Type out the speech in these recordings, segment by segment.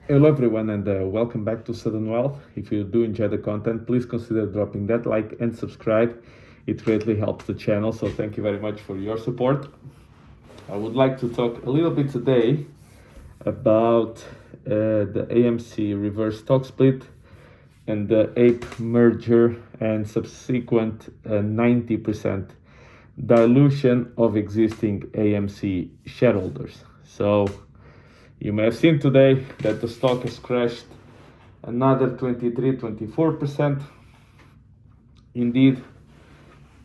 Hello everyone and welcome back to Sudden Wealth. If you do enjoy the content, please consider dropping that like and subscribe. It greatly helps the channel, so thank you very much for your support. I would like to talk a little bit today about the AMC reverse stock split and the ape merger and subsequent 90% dilution of existing AMC shareholders. So you may have seen today that the stock has crashed another 23-24%. Indeed,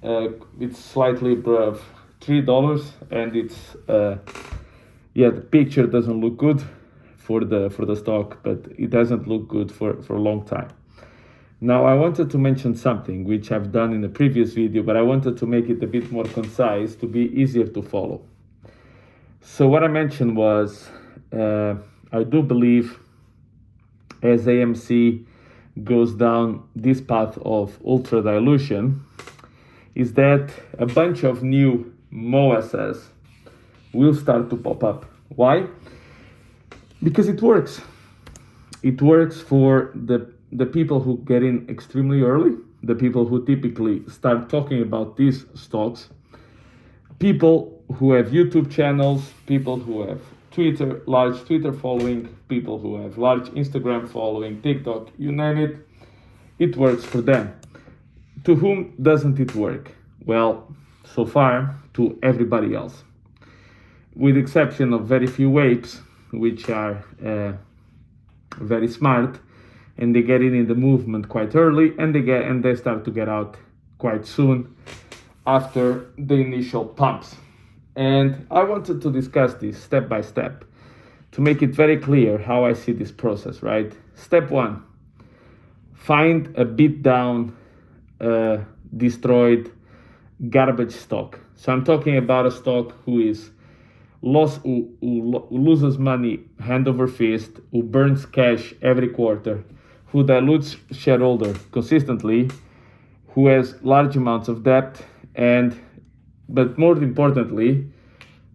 it's slightly above $3, and the picture doesn't look good for the stock, but it doesn't look good for a long time. Now, I wanted to mention something which I've done in a previous video, but I wanted to make it a bit more concise to be easier to follow. So what I mentioned was, I do believe as AMC goes down this path of ultra dilution, is that a bunch of new MOASS will start to pop up. Why? Because it works. It works for the people who get in extremely early, the people who typically start talking about these stocks, people who have YouTube channels, people who have Twitter, large Twitter following, people who have large Instagram following, TikTok, you name it, it works for them. To whom doesn't it work? Well, so far, to everybody else. With the exception of very few apes, which are very smart, and they get in the movement quite early, and they start to get out quite soon after the initial pumps. And I wanted to discuss this step by step to make it very clear how I see this process, right? Step one, find a beat down, destroyed garbage stock. So I'm talking about a stock who loses money hand over fist, who burns cash every quarter, who dilutes shareholder consistently, who has large amounts of debt, but more importantly,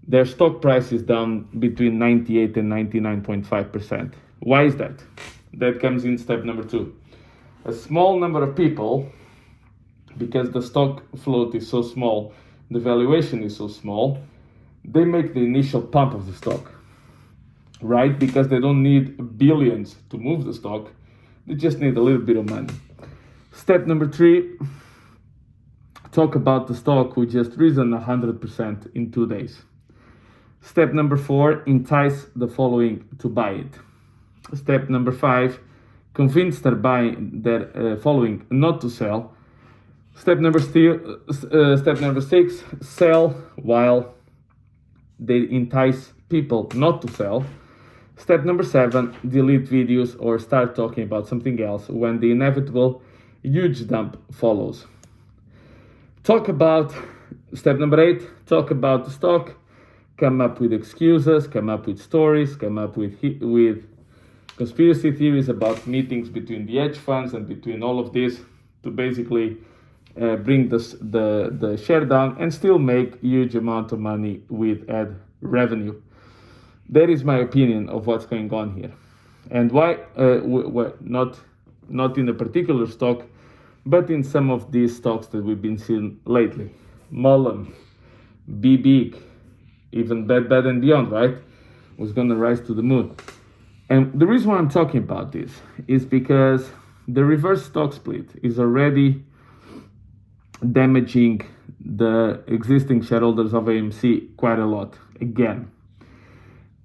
their stock price is down between 98 and 99.5%. Why is that? That comes in step number two. A small number of people, because the stock float is so small, the valuation is so small, they make the initial pump of the stock, right? Because they don't need billions to move the stock, they just need a little bit of money. Step number three, talk about the stock which just risen 100% in 2 days. Step number four, entice the following to buy it. Step number five, convince their following not to sell. Step number six, sell while they entice people not to sell. Step number seven, delete videos or start talking about something else when the inevitable huge dump follows. Talk about step number eight, talk about the stock, come up with excuses, come up with stories, come up with conspiracy theories about meetings between the hedge funds and between all of this to basically bring the share down and still make huge amount of money with ad revenue. That is my opinion of what's going on here. And why, not in a particular stock, but in some of these stocks that we've been seeing lately. Mullen, Be Big, even Bed Bath & Beyond, right? Was going to rise to the moon. And the reason why I'm talking about this is because the reverse stock split is already damaging the existing shareholders of AMC quite a lot, again.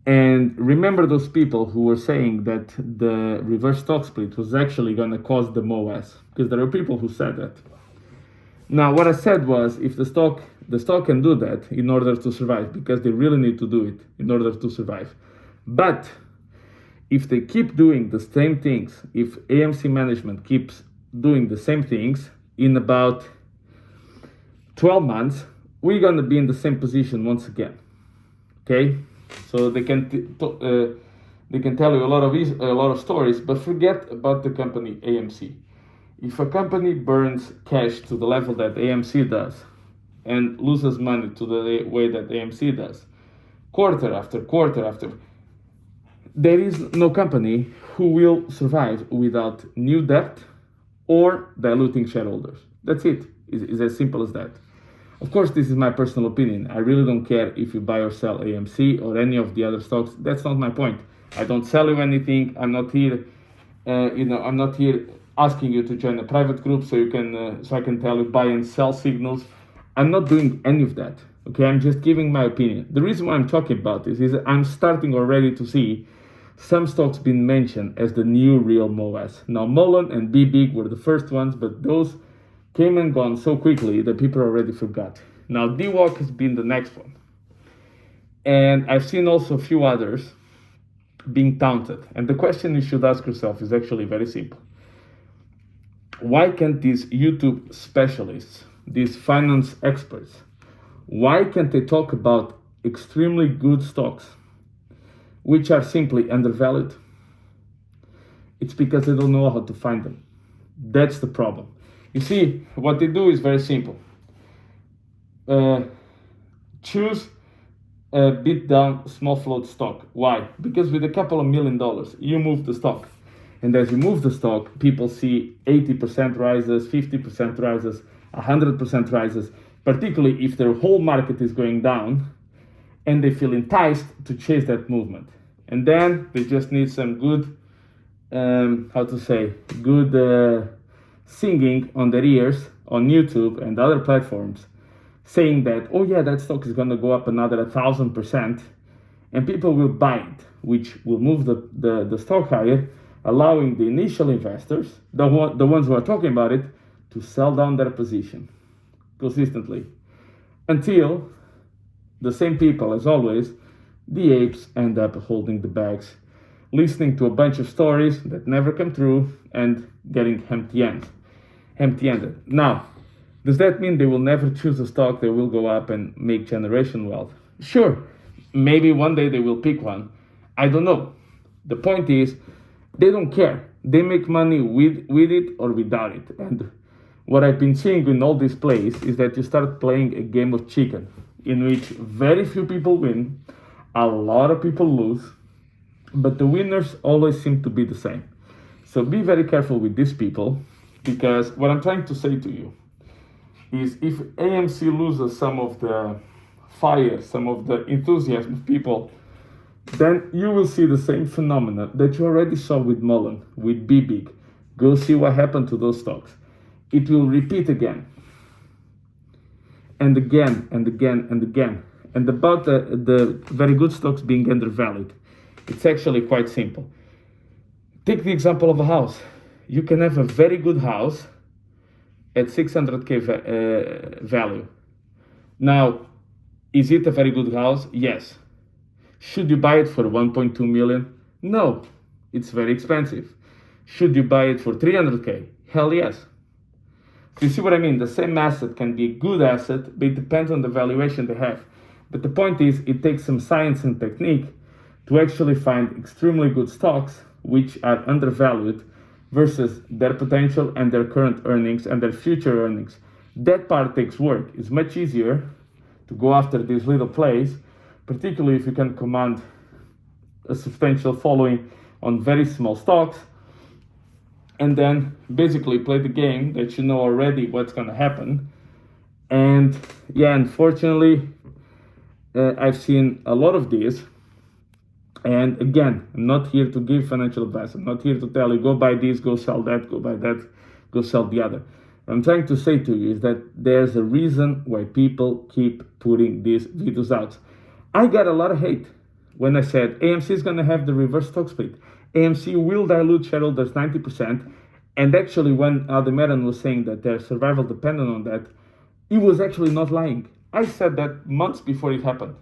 And remember those people who were saying that the reverse stock split was actually going to cause the MOASS, because there are people who said that. Now, what I said was, if the stock can do that in order to survive, because they really need to do it in order to survive. But if they keep doing the same things, if AMC management keeps doing the same things, in about 12 months, we're going to be in the same position once again. Okay? So they can tell you a lot of stories, but forget about the company AMC. If a company burns cash to the level that AMC does and loses money to the way that AMC does, quarter after quarter after, there is no company who will survive without new debt or diluting shareholders. That's it. It's as simple as that. Of course, this is my personal opinion. I really don't care if you buy or sell AMC or any of the other stocks. That's not my point. I don't sell you anything. I'm not here. I'm not here asking you to join a private group so I can tell you buy and sell signals. I'm not doing any of that. Okay, I'm just giving my opinion. The reason why I'm talking about this is I'm starting already to see some stocks being mentioned as the new real MOASS. Now, Mullen and BBig were the first ones, but those came and gone so quickly that people already forgot. Now, DWALK has been the next one. And I've seen also a few others being taunted. And the question you should ask yourself is actually very simple. Why can't these YouTube specialists, these finance experts, why can't they talk about extremely good stocks which are simply undervalued? It's because they don't know how to find them. That's the problem. You see, what they do is very simple. Choose a bit down small float stock. Why? Because with a couple of $1 million, you move the stock. And as you move the stock, people see 80% rises, 50% rises, 100% rises, particularly if their whole market is going down and they feel enticed to chase that movement. And then they just need some good, good singing on their ears on YouTube and other platforms saying that, oh yeah, that stock is going to go up another 1,000%, and people will buy it, which will move the stock higher, allowing the initial investors, the ones who are talking about it, to sell down their position consistently until the same people, as always, the apes, end up holding the bags, listening to a bunch of stories that never come true and getting empty-handed. Now, does that mean they will never choose a stock that will go up and make generation wealth? Sure, maybe one day they will pick one. I don't know. The point is, they don't care. They make money with it or without it. And what I've been seeing in all these plays is that you start playing a game of chicken in which very few people win, a lot of people lose, but the winners always seem to be the same. So be very careful with these people, because what I'm trying to say to you is if AMC loses some of the fire, some of the enthusiasm of people, then you will see the same phenomena that you already saw with Mullen, with BBig. Go see what happened to those stocks. It will repeat again and again and again and again. And about the very good stocks being undervalued, it's actually quite simple. Take the example of a house. You can have a very good house at 600K value. Now, is it a very good house? Yes. Should you buy it for 1.2 million? No, it's very expensive. Should you buy it for 300K? Hell yes. You see what I mean? The same asset can be a good asset, but it depends on the valuation they have. But the point is, it takes some science and technique to actually find extremely good stocks which are undervalued versus their potential and their current earnings and their future earnings. That part takes work. It's much easier to go after these little plays, particularly if you can command a substantial following on very small stocks, and then basically play the game that you know already what's going to happen. And yeah, unfortunately, I've seen a lot of these. And again, I'm not here to give financial advice. I'm not here to tell you, go buy this, go sell that, go buy that, go sell the other. What I'm trying to say to you is that there's a reason why people keep putting these videos out. I got a lot of hate when I said AMC is going to have the reverse stock split. AMC will dilute shareholders 90%. And actually, when Aldemeran was saying that their survival depended on that, he was actually not lying. I said that months before it happened,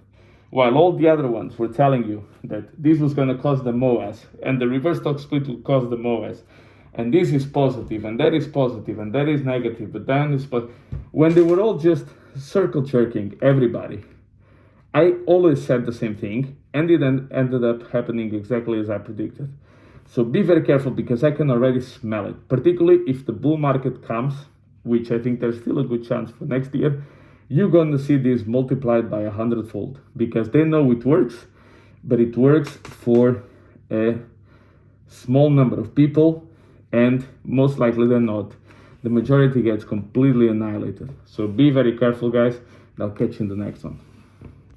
while all the other ones were telling you that this was going to cause the MOASS, and the reverse stock split will cause the MOASS, and this is positive, and that is positive, and that is negative, but then is positive. When they were all just circle jerking everybody, I always said the same thing, and it ended up happening exactly as I predicted. So be very careful, because I can already smell it, particularly if the bull market comes, which I think there's still a good chance for next year. You're going to see this multiplied by 100-fold, because they know it works, but it works for a small number of people, and most likely than not, the majority gets completely annihilated. So be very careful, guys, and I'll catch you in the next one.